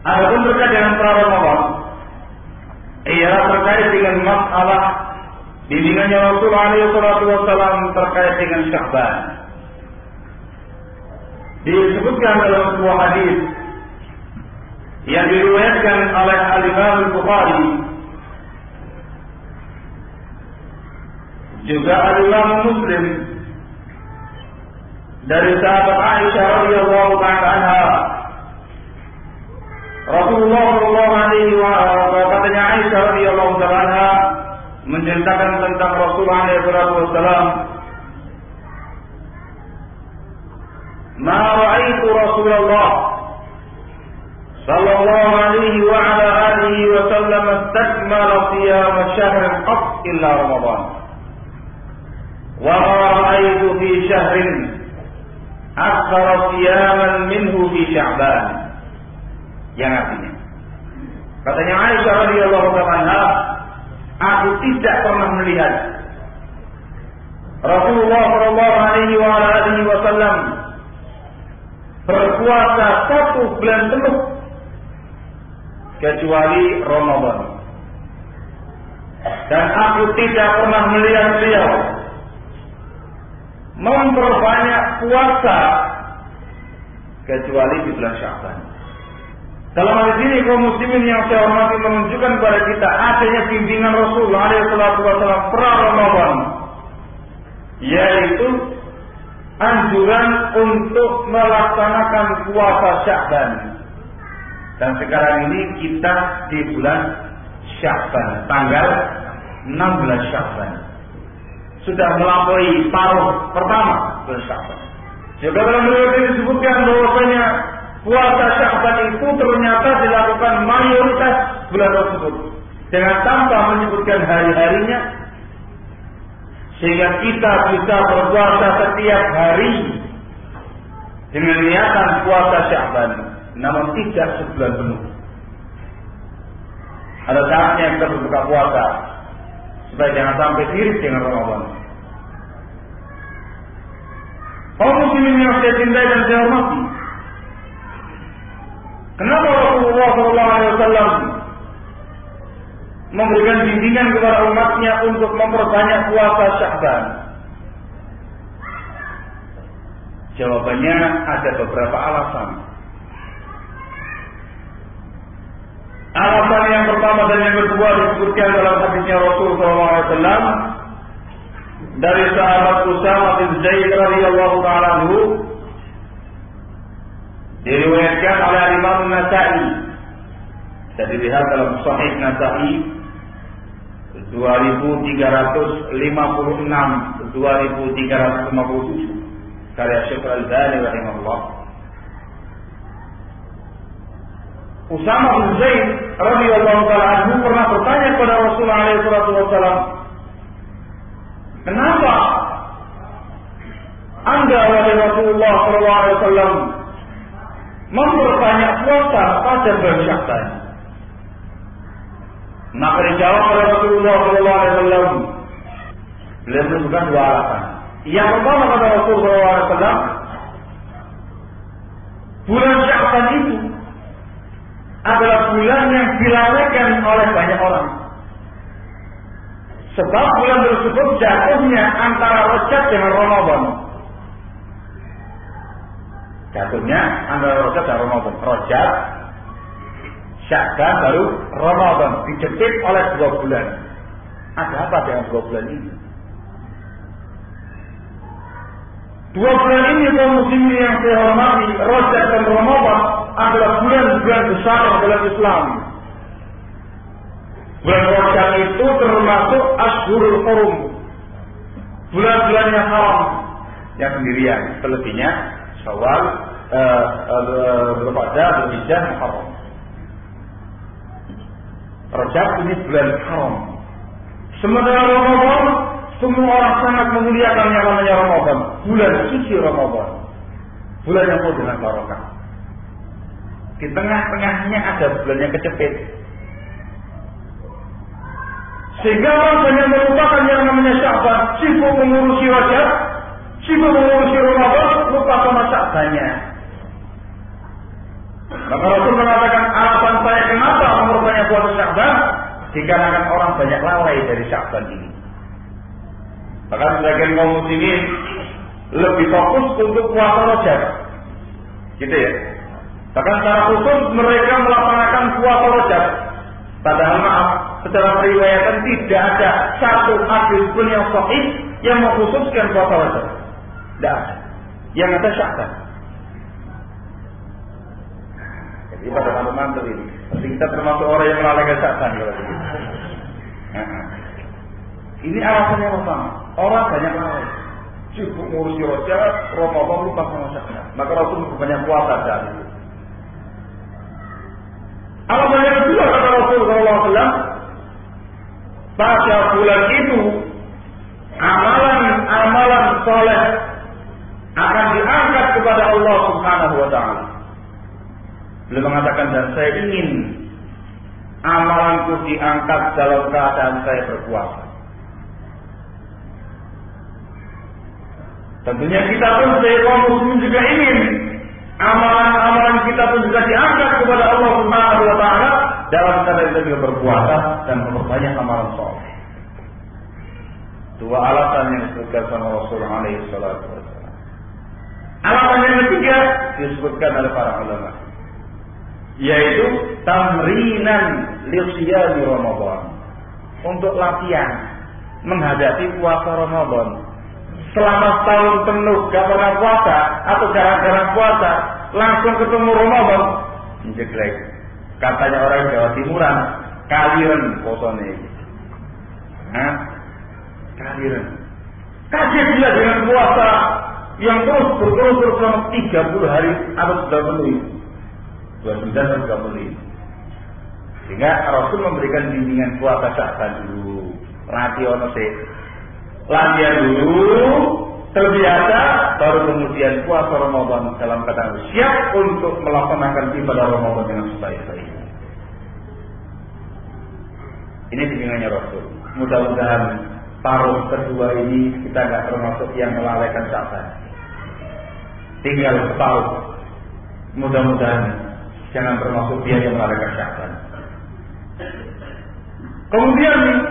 Adapun terkait dengan prawan Ramadan, ialah terkait dengan masalah bimbingannya Rasulullah SAW terkait dengan Sya'ban. Disebutkan dalam sebuah hadis yang diriwayatkan oleh Al-Imam Al-Bukhari, juga Al-Imam Muslim, dari sahabat Aisyah radhiyallahu ta'ala anha. Rasulullah sallallahu alaihi wasallam, katanya Aisyah radhiyallahu ta'ala anha menceritakan tentang Rasulullah sallallahu alaihi wasallam, "Ma ra'aitu Rasulullah sallallahu alaihi wa ala alihi wa sallam istakmala qiyam syahr qat illa Ramadan. Wa ma ra'aitu fi syahrin akthara qiyaman minhu fi Sya'ban." Yang artinya, katanya Aisyah radhiyallahu anha, aku tidak pernah melihat Rasulullah sallallahu alaihi wa ala alihi wasallam berpuasa satu bulan penuh kecuali Ramadan. Dan aku tidak pernah melihat beliau memperbanyak puasa kecuali di bulan Sya'ban. Dalam hal ini kaum muslimin yang saya hormati menunjukkan kepada kita adanya bimbingan Rasulullah SAW pra Ramadan, yaitu anjuran untuk melaksanakan puasa Sya'ban. Dan sekarang ini kita di bulan Sya'ban, tanggal 16 Sya'ban. Sudah melampaui paruh pertama bulan Sya'ban. Juga dalam riwayat ini disebutkan bahwasanya puasa Sya'ban itu ternyata dilakukan mayoritas bulan tersebut dengan tanpa menyebutkan hari-harinya, sehingga kita bisa berpuasa setiap hari dengan niatan puasa Sya'ban, namun tidak sebulan penuh. Ada saatnya kita berbuka puasa supaya jangan sampai sirik dengan Ramadan. Kaum muslimin yang saya cintai dan saya hormati, kenapa Rasulullah SAW memberikan bimbingan kepada umatnya untuk memperbanyak puasa Sya'ban? Jawabannya ada beberapa alasan. Alasan yang pertama dan yang kedua disebutkan dalam hadisnya Rasulullah SAW dari sahabat Usamah bin Zaid radhiyallahu ta'ala anhu, diriwayatkan oleh Imam Nasa'i. Bisa dilihat dalam Sahih Nasa'i 2356, 2357 karya Syekh Al-Albani rahimahullah. Usamah bin Zaid radhiyallahu ta'ala anhu pernah bertanya kepada Rasulullah SAW, kenapa Anda wahai Rasulullah SAW memperbanyak puasa pada bulan Sya'ban? Maka dijawab oleh Rasulullah SAW, beliau menunjukkan dua alasan. Yang pertama kata Rasulullah SAW, bulan Sya'ban itu adalah bulan yang dilalaikan oleh banyak orang. Sebab bulan tersebut jatuhnya antara Rajab dengan Ramadan. Jatuhnya antara Rajab dan Ramadan. Rajab, Sya'ban, baru Ramadan. Dijepit oleh 2 bulan. Ada apa dengan 2 bulan ini? 2 bulan ini kaum muslimin yang saya hormati, Rajab dan Ramadan adalah bulan-bulan besar dalam Islam. Bulan Rajab itu termasuk Ashhurul Hurum, bulan-bulan yang haram, yang sendirian. Selebihnya Syawal, Dzulqa'dah, Dzulhijjah, Muharram. Rajab ini bulan haram. Sementara Ramadan, semua orang sangat memuliakan yang namanya Ramadan, bulan suci Ramadan, bulan yang penuh dengan barokah. Di tengah-tengahnya ada bulan yang kecepit, sehingga orang banyak melupakan yang namanya Sya'ban, sibuk mengurusi Rajab, sibuk mengurusi Ramadan, lupa sama Sya'bannya. Maka Rasul mengatakan, apa dikarenakan orang banyak lalai dari Sya'ban ini. Bahkan sebagian kaum muslimin lebih fokus untuk puasa Rajab, gitu ya. Bahkan secara khusus mereka melaksanakan puasa Rajab. Padahal maaf, secara periwayatan tidak ada satu hadis pun yang sahih yang mengkhususkan puasa Rajab. Tidak ada. Yang ada Sya'ban. Jadi pada mantul ini. Jadi kita termasuk orang yang melalaikan Sya'ban kalau begitu. Ini alasannya yang pertama. Orang banyak lalai. Sibuk ngurusi Rajab, Ramadan lupa sama Sya'ban. Maka Rasul banyak puasa saat itu. Alasan yang kedua kata Rasulullah SAW, pada bulan itu amalan soleh akan diangkat kepada Allah Subhanahu wa Ta'ala. Beliau mengatakan, dan saya ingin amalanku diangkat dalam keadaan saya berpuasa. Tentunya kita pun sebagai kaum muslimin juga ingin amalan-amalan kita pun juga diangkat kepada Allah Subhanahu wa Ta'ala dalam keadaan kita juga berpuasa dan memperbanyak amalan soleh. Dua alasan yang disebutkan sama Rasulullah alaihi salatu wasallam. Alasan yang ketiga disebutkan oleh para ulama, yaitu tamrinan li siyami Ramadan, untuk latihan menghadapi puasa Ramadan. Selama setahun penuh gak pernah puasa atau jarang-jarang puasa, langsung ketemu Ramadan menjeglek. Katanya orang Jawa Timuran, kalian posone. Kalian kaget gila dengan puasa yang terus berturut-turut selama 30 hari atau 30 atau 30. Sehingga Rasul memberikan bimbingan puasa Sya'ban dulu. Latihan dulu, terbiasa, baru kemudian puasa Ramadan dalam keadaan siap untuk melaksanakan ibadah Ramadan dengan sebaik-baiknya. Ini bimbingannya Rasul. Mudah-mudahan paruh kedua ini kita nggak termasuk yang melalaikan Sya'ban. Tinggal separuh. Mudah-mudahan jangan termasuk dia yang melalaikan Sya'ban. Kemudian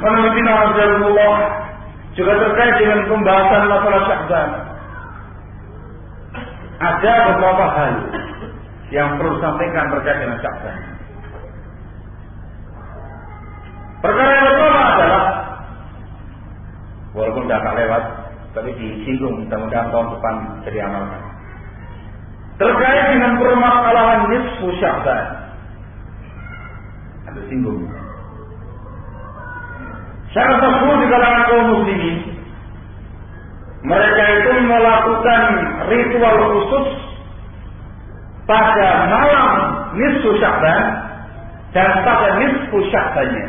Allah juga terkait dengan pembahasan masalah Sya'ban. Ada beberapa hal yang perlu disampaikan terkait dengan Sya'ban. Perkara yang pertama adalah, walaupun sudah tak lewat, tapi disinggung, mudah-mudahan tahun depan bisa diamalkan. Terkait dengan permasalahan nisfu Sya'ban. Ada singgung. Sangat masyhur di kalangan kaum muslimin, mereka itu melakukan ritual khusus pada malam nisfu Sya'ban dan pada nisfu Sya'bannya.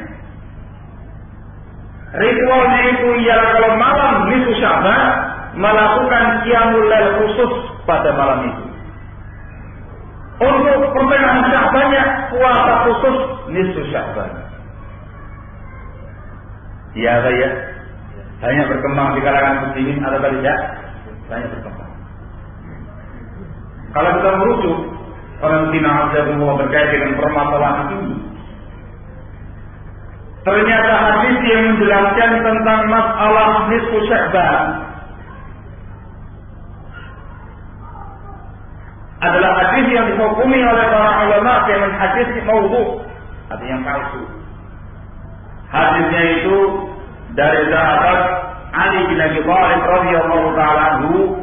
Ritualnya itu ialah kalau malam nisfu Sya'ban melakukan qiyamul lail khusus pada malam itu. Untuk pertengahan Sya'bannya puasa khusus nisfu Sya'ban. Ya saya banyak berkembang di kalangan muslimin atau tidak? Banyak berkembang. Kalau kita merujuk orang Cina Azabullah terkait dengan permasalahan ini, ternyata hadis yang menjelaskan tentang masalah nisfu Sya'ban adalah hadis yang dihukumi oleh para ulama dengan hadis maudhu, hadis yang palsu. Hadisnya itu dari sahabat Ali bin Abi Thalib radhiyallahu ta'ala anhu,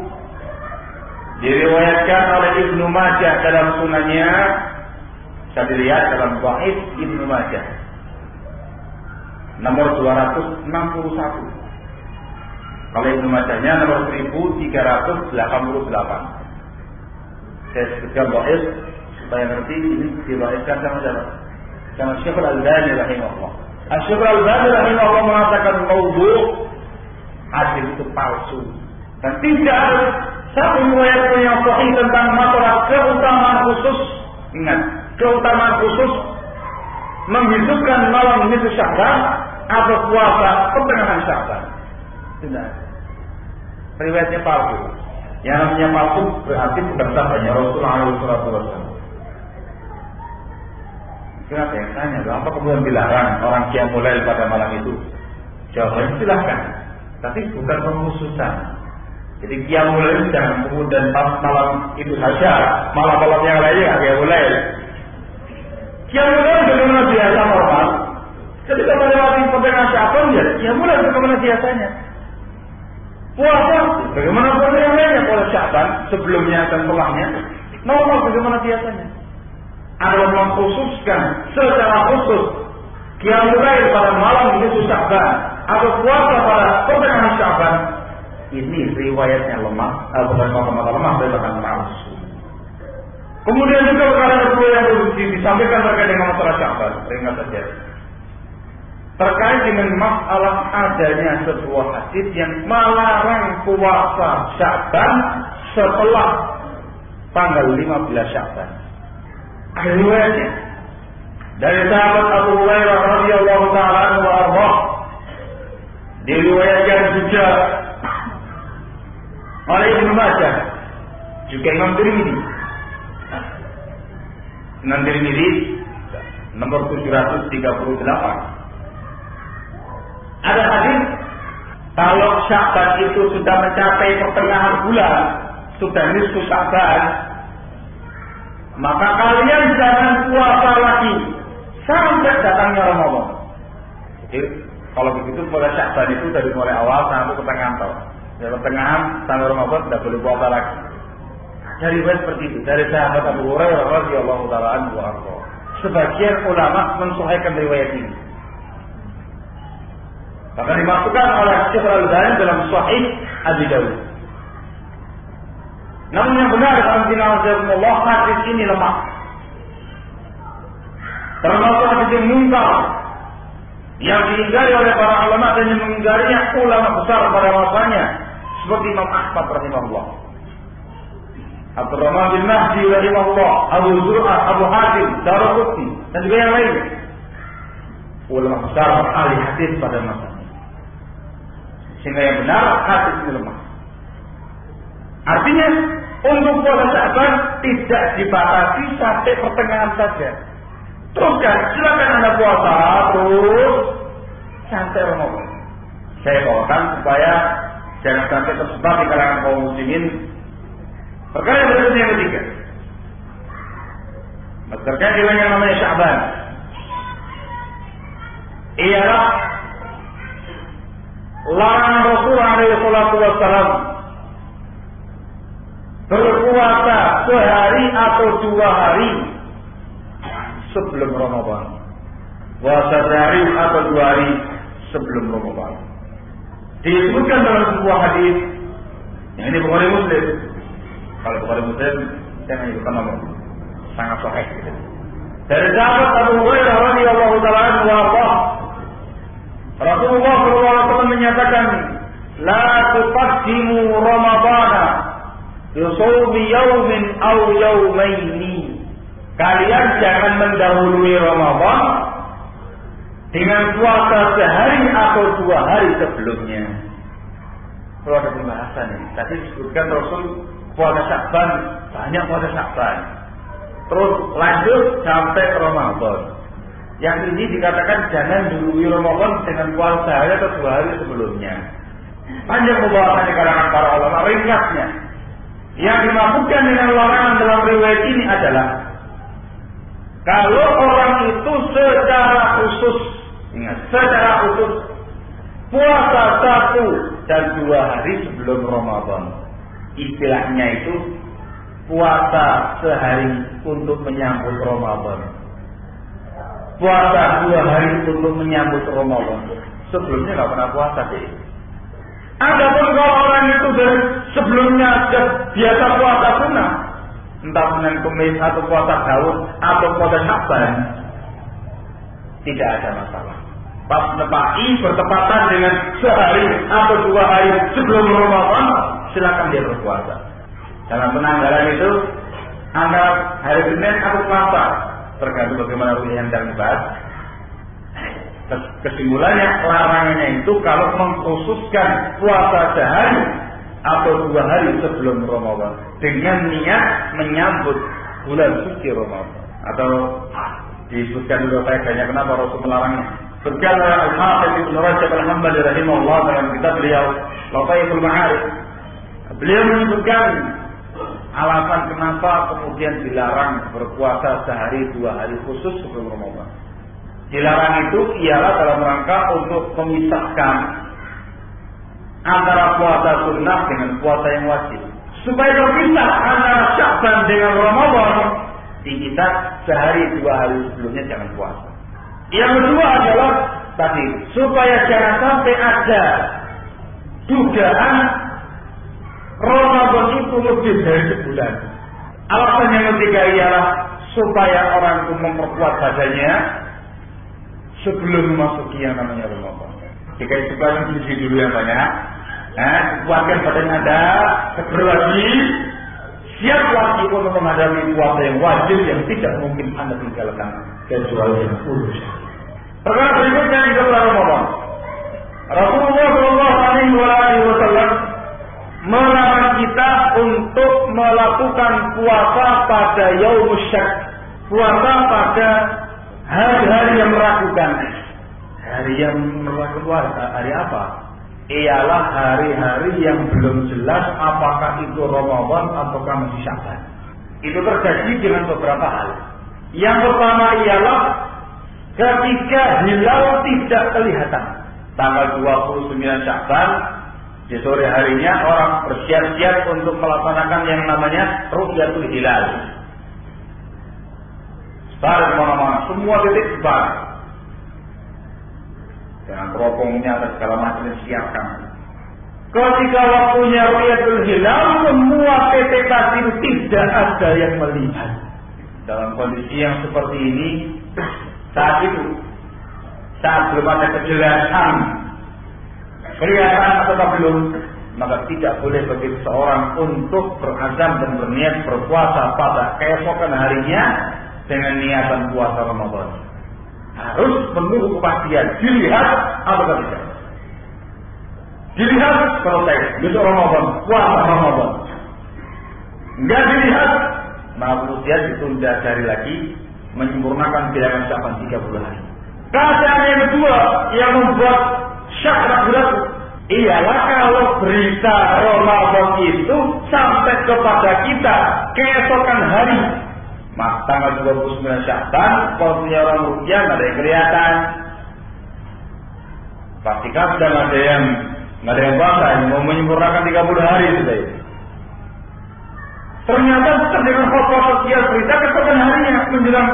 diriwayatkan oleh Ibnu Majah dalam sunannya, bisa dilihat dalam Sahih Ibnu Majah nomor 261. Kalau Ibnu Majahnya nomor 1388. Saya sebutkan Sahih supaya ngerti ini diriwayatkan sama siapa? Sama Syekh Al-Albani rahimahullah. Syekh Al-Albani rahimahullah mengatakan maudhu, hadis itu palsu dan tidak ada satu riwayat pun yang sahih tentang masalah keutamaan khusus. Ingat, keutamaan khusus menghidupkan malam nisfu Sya'ban atau puasa pertengahan Sya'ban. Tidak. Riwayatnya palsu. Yang namanya palsu berarti bukan sabdanya Rasulullah SAW. Kenapa yang tanya? Apa kemudian dilarang orang qiyamul lail pada malam itu? Jawabannya silahkan, tapi bukan pengkhususan. Jadi qiyamul lail jangan kemudian pas malam itu saja, malam-malam yang lainnya qiyamul lail. Qiyamul lail bagaimana biasa normal. Ketika pada waktu pertengahan Sya'ban ya qiyamul lail bagaimana biasanya. Puasa bagaimana puasa yang lainnya, puasa Sya'ban sebelumnya dan setelahnya normal bagaimana biasanya. Ada mengkhususkan secara khusus qiyamul lail pada malam itu Sya'ban atau puasa pada pertengahan Sya'ban, ini riwayatnya lemah, bukan mata-mata lemah, bahkan palsu. Kemudian juga perkara kedua yang disampaikan terkait dengan masalah Sya'ban, ringan saja. Terkait dengan masalah adanya sebuah hadis yang melarang puasa Sya'ban setelah tanggal 15 Sya'ban. Ada riwayatnya dari sahabat Abu Hurairah radhiyallahu taala anhu wa ardhah, diriwayatkan juga oleh Ibnu Majah, juga Imam Tirmidzi. Imam Tirmidzi nomor 738. Ada hadis kalau Sya'ban itu sudah mencapai pertengahan bulan, sudah nisfu Sya'ban, maka kalian jangan puasa lagi sampai datangnya Ramadan. Jadi kalau begitu puasa Sya'ban itu dari mulai awal sampai pertengahan tahun. Dari pertengahan sampai Ramadan tidak boleh puasa lagi. Dari riwayat seperti itu dari sahabat Abu Hurairah radhiyallahu taala anhu. Sebagian ulama mensahihkan riwayat ini. Bahkan dimasukkan oleh Syekh Al-Albani dalam Sahih Abi Dawud. Namun yang benar Allah hadis ini lemah. Termasuk hadis yang munkar yang diingkari oleh para ulama dan yang mengingkarinya ulama besar pada masanya seperti Imam Ahmad rahimahullah, Abdurrahman bin Mahdi rahimahullah, Abu Zur'ah, Abu Hatim, Daraqutni dan juga yang lainnya. Ulama besar ahli hadis pada masanya. Sehingga yang benar hadis ini lemah. Artinya untuk puasa Sya'ban tidak dibatasi sampai pertengahan saja. Teruskan, silakan Anda puasa terus sampai Ramadan. Saya bawakan supaya jangan sampai tersebar di kalangan kaum muslimin. Perkara yang berikutnya yang ketiga, terkait dengan yang namanya Sya'ban, ialah larangan Rasulullah SAW berpuasa sehari atau 2 hari sebelum Ramadan. Puasa sehari atau 2 hari sebelum Ramadan. Disebutkan dalam sebuah hadis yang ini Bukhari Muslim. Kalau Bukhari Muslim jangan ikutkan nomor, sangat sahih. Dari sahabat Abu Hurairah radhiyallahu taala anhu wa Rasulullah SAW menyatakan, la tuqaddimu Ramadana bi shaumi yaumin aw yaumaini. Kalian jangan mendahului Ramadan dengan puasa sehari atau 2 hari sebelumnya. Kalau ada pembahasan ini, tadi disebutkan Rasul puasa Sya'ban, banyak puasa Sya'ban, terus lanjut sampai Ramadan. Yang ini dikatakan jangan dahului Ramadan dengan puasa sehari atau 2 hari sebelumnya. Panjang pembahasan di kalangan para ulama. Ringkasnya, yang dimaksudkan dengan larangan dalam riwayat ini adalah kalau orang itu secara khusus, ingat, secara khusus puasa 1 dan 2 hari sebelum Ramadan. Istilahnya itu puasa sehari untuk menyambut Ramadan, puasa 2 hari untuk menyambut Ramadan. Sebelumnya nggak pernah puasa deh. Adapun kalau orang itu dari sebelumnya biasa puasa sunnah, entah Senin Kemis atau puasa Daud atau puasa Sya'ban, tidak ada masalah. Pas menepati bertepatan dengan sehari atau 2 hari sebelum Ramadan, silakan dia berpuasa. Dalam penanggalan itu antara hari Senin atau Selasa, tergantung bagaimana yang sedang dibahas. Kesimpulannya, larangannya itu kalau mengkhususkan puasa sehari atau 2 hari sebelum Ramadan dengan niat menyambut bulan suci Ramadan atau disebutkan dulu faedahnya kenapa Rasul melarangnya. Sebutkan oleh Al-Hafidz Ibnu Rajab Al-Hambali rahimahullah dalam kitab beliau Lataiful Ma'arif. Beliau menyebutkan alasan kenapa kemudian dilarang berpuasa sehari 2 hari khusus sebelum Ramadan. Dilarang itu ialah dalam rangka untuk memisahkan antara puasa sunnah dengan puasa yang wajib. Supaya terpisah antara Sya'ban dengan Ramadan, kita sehari 2 hari sebelumnya jangan puasa. Yang kedua adalah tadi, supaya jangan sampai ada dugaan Ramadan itu lebih dari sebulan. Alasan yang ketiga ialah supaya orang itu memperkuat badannya sebelum memasuki yang namanya Ramadan. Jika itu kalian gizi dulu yang banyak, kuatkan badan Anda, seger lagi, siap lagi untuk menghadapi puasa yang wajib yang tidak mungkin Anda tinggalkan kecuali yang urus. Perkara berikutnya di bulan Ramadan, Rasulullah SAW melarang kita untuk melakukan puasa pada Yaumus Syak, puasa pada hari-hari yang meragukan. Hari yang meragukan hari apa? Ialah hari-hari yang belum jelas apakah itu Ramadan ataukah masih Sya'ban. Itu terjadi dengan beberapa hal. Yang pertama ialah ketika hilal tidak kelihatan. Tanggal 29 Sya'ban, di sore harinya orang bersiap-siap untuk melaksanakan yang namanya Ru'yatul Hilal. Sebar kemana-mana, semua titik sebar. Dengan teropongnya dan segala macam disiapkan. Ketika waktunya Ru'yatul Hilal, semua titik itu tidak ada yang melihat. Dalam kondisi yang seperti ini, saat belum ada kejelasan kelihatan atau belum, maka tidak boleh bagi seseorang untuk berazam dan berniat berpuasa pada keesokan harinya dengan niatan puasa Ramadan. Harus menunggu kepastian, dilihat atau tidak. Dilihat selesai, besok Ramadan, puasa Ramadan. Enggak dilihat, maka kemudian ditunda dari lagi, menyempurnakan bilangan Sya'ban 30 hari. Keadaan yang kedua yang membuat syak ragu-ragu ialah kalau berita Ramadan itu sampai kepada kita keesokan hari, tanggal 29 Sya'ban, kalau punya orang rukyah nggak ada yang kelihatan. Pastikan sudah nggak ada yang bahasa mau menyempurnakan 30 hari sudah itu. Ternyata dengan khotbah sosial berita keesokan harinya menjelang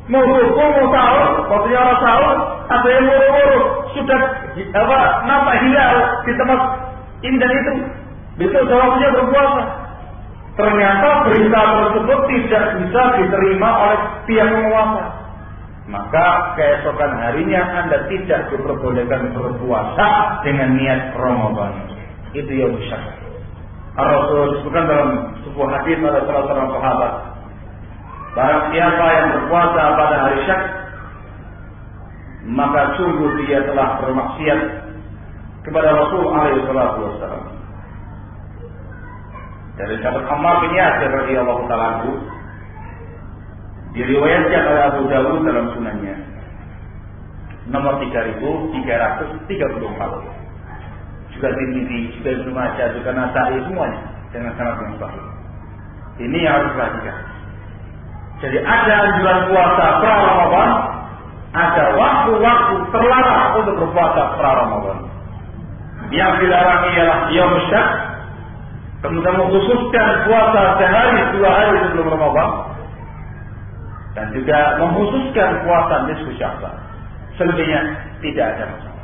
mau hukum, mau sahur, waktunya orang sahur, ada yang muru-muru sudah nampak hilal di tempat indah itu. Besok waktunya berpuasa. Ternyata berita tersebut tidak bisa diterima oleh pihak penguasa. Maka keesokan harinya Anda tidak diperbolehkan berpuasa dengan niat Ramadan. Itu yang syak. Rasul disebutkan dalam sebuah hadis pada salah seorang sahabat, barang siapa yang berpuasa pada hari syak, maka sungguh dia telah bermaksiat kepada Rasul SAW. Dari sahabat Ammar bin Yasir radhiyallahu ta'ala anhu, diriwayatkan oleh Abu Dawud dalam sunannya nomor 3334. Juga Tirmidzi, juga Ibnu Majah, juga Nasa'i, semuanya dengan sanad yang sahih. Ini yang harus diperhatikan. Jadi ada anjuran puasa pra-Ramadan, ada waktu-waktu terlarang untuk berpuasa pra-Ramadan. Yang dilarang ialah Yaumus Syak, kemudian mengkhususkan puasa sehari 2 hari sebelum Ramadan, dan juga mengkhususkan puasa nisfu Sya'ban. Selebihnya tidak ada masalah.